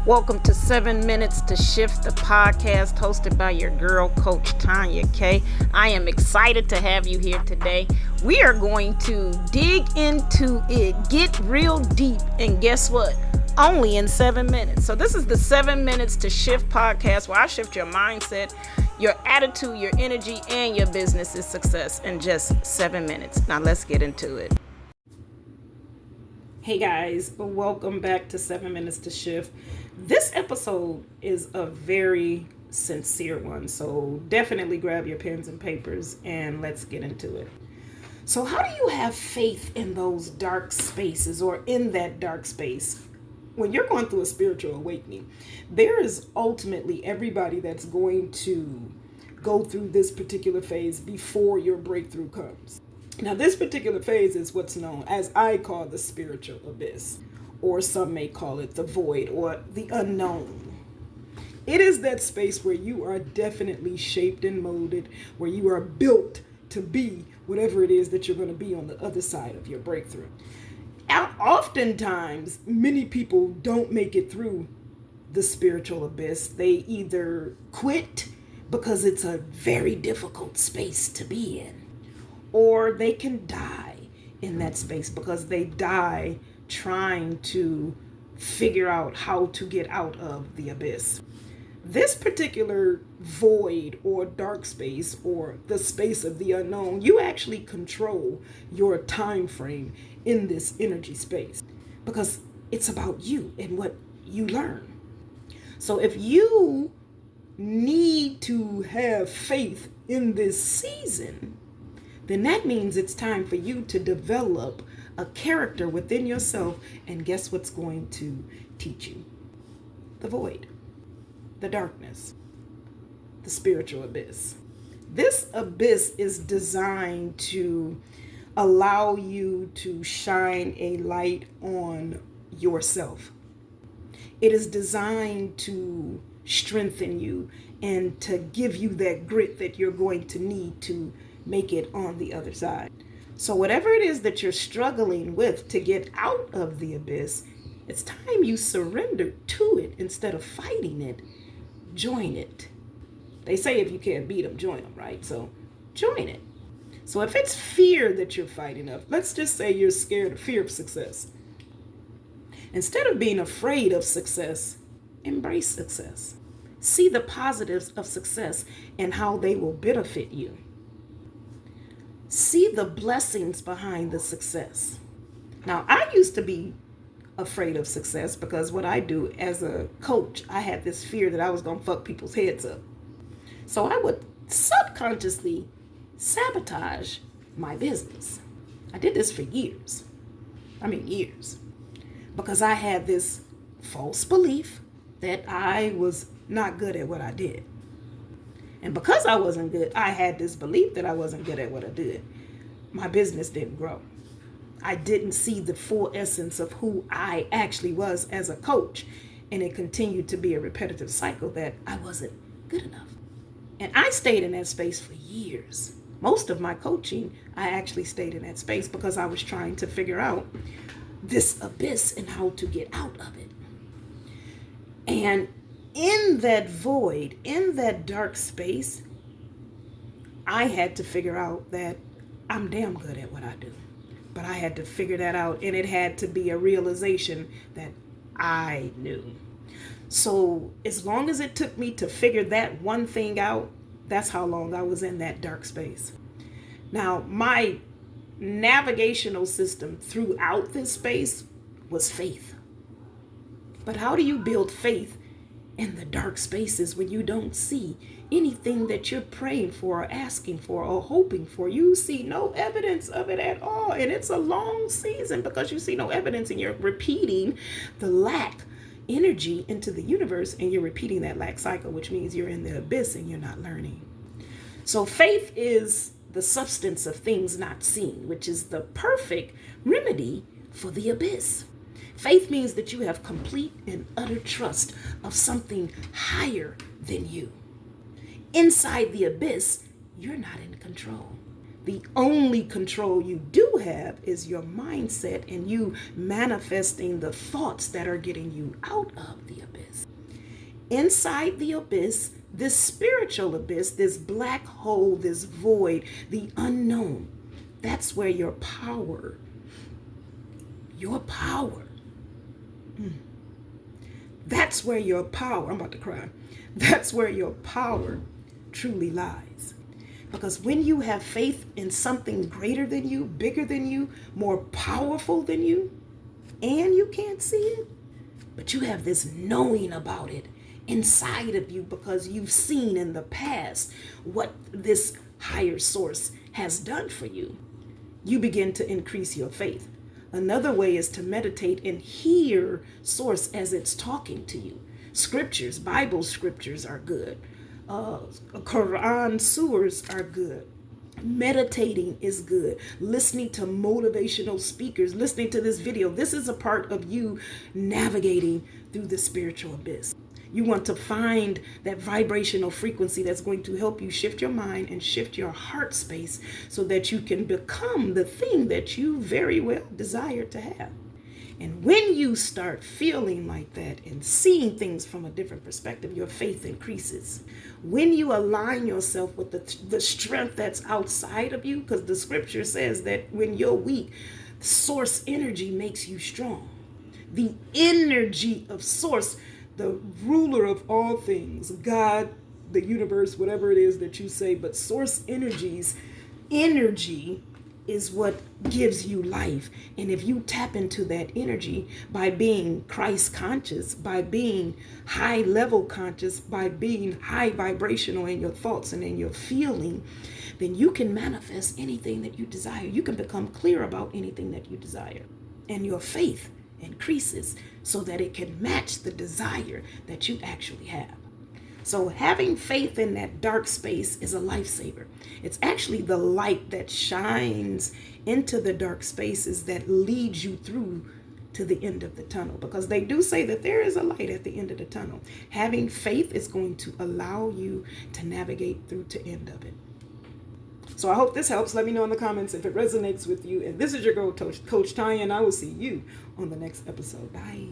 Welcome to 7 Minutes to Shift, the podcast hosted by your girl, Coach Tanya K. I am excited to have you here today. We are going to dig into it, get real deep, and guess what? Only in 7 minutes. So this is the 7 Minutes to Shift podcast where I shift your mindset, your attitude, your energy, and your business's success in just 7 minutes. Now let's get into it. Hey guys, welcome back to 7 Minutes to Shift. This episode is a very sincere one, so definitely grab your pens and papers and let's get into it. So how do you have faith in those dark spaces or in that dark space? When you're going through a spiritual awakening, there is ultimately everybody that's going to go through this particular phase before your breakthrough comes. Now, this particular phase is what's known as, I call, the spiritual abyss, or some may call it the void or the unknown. It is that space where you are definitely shaped and molded, where you are built to be whatever it is that you're going to be on the other side of your breakthrough. Oftentimes, many people don't make it through the spiritual abyss. They either quit because it's a very difficult space to be in, or they can die in that space because they die trying to figure out how to get out of the abyss. This particular void or dark space or the space of the unknown, you actually control your time frame in this energy space because it's about you and what you learn. So if you need to have faith in this season, then that means it's time for you to develop a character within yourself. And guess what's going to teach you? The void, the darkness, the spiritual abyss. This abyss is designed to allow you to shine a light on yourself. It is designed to strengthen you and to give you that grit that you're going to need to make it on the other side. So whatever it is that you're struggling with to get out of the abyss, it's time you surrender to it instead of fighting it. Join it. They say if you can't beat them, join them, right? So join it. So if it's fear that you're fighting of, let's just say you're scared of fear of success. Instead of being afraid of success, embrace success. See the positives of success and how they will benefit you. See the blessings behind the success. Now, I used to be afraid of success because what I do as a coach, I had this fear that I was going to fuck people's heads up. So I would subconsciously sabotage my business. I did this for years. Years. Because I had this false belief that I was not good at what I did. And because I wasn't good, I had this belief that I wasn't good at what I did. My business didn't grow. I didn't see the full essence of who I actually was as a coach. And it continued to be a repetitive cycle that I wasn't good enough. And I stayed in that space for years. Most of my coaching, I actually stayed in that space because I was trying to figure out this abyss and how to get out of it. And in that void, in that dark space, I had to figure out that I'm damn good at what I do. But I had to figure that out, and it had to be a realization that I knew. So as long as it took me to figure that one thing out, that's how long I was in that dark space. Now, my navigational system throughout this space was faith. But how do you build faith in the dark spaces when you don't see anything that you're praying for or asking for or hoping for? You see no evidence of it at all. And it's a long season because you see no evidence and you're repeating the lack energy into the universe, and you're repeating that lack cycle, which means you're in the abyss and you're not learning. So faith is the substance of things not seen, which is the perfect remedy for the abyss. Faith means that you have complete and utter trust of something higher than you. Inside the abyss, you're not in control. The only control you do have is your mindset and you manifesting the thoughts that are getting you out of the abyss. Inside the abyss, this spiritual abyss, this black hole, this void, the unknown, that's where your power, that's where your power, I'm about to cry. That's where your power truly lies. Because when you have faith in something greater than you, bigger than you, more powerful than you, and you can't see it, but you have this knowing about it inside of you because you've seen in the past what this higher source has done for you, you begin to increase your faith. Another way is to meditate and hear source as it's talking to you. Scriptures, Bible scriptures are good. Quran surahs are good. Meditating is good. Listening to motivational speakers, listening to this video. This is a part of you navigating through the spiritual abyss. You want to find that vibrational frequency that's going to help you shift your mind and shift your heart space so that you can become the thing that you very well desire to have. And when you start feeling like that and seeing things from a different perspective, your faith increases. When you align yourself with the strength that's outside of you, because the scripture says that when you're weak, source energy makes you strong. The energy of source, the ruler of all things, God, the universe, whatever it is that you say, but source energy is what gives you life. And if you tap into that energy by being Christ conscious, by being high level conscious, by being high vibrational in your thoughts and in your feeling, then you can manifest anything that you desire. You can become clear about anything that you desire. And your faith increases so that it can match the desire that you actually have. So having faith in that dark space is a lifesaver. It's actually the light that shines into the dark spaces that leads you through to the end of the tunnel, because they do say that there is a light at the end of the tunnel. Having faith is going to allow you to navigate through to end of it. So I hope this helps. Let me know in the comments if it resonates with you. And this is your girl, Coach Tanya, and I will see you on the next episode. Bye.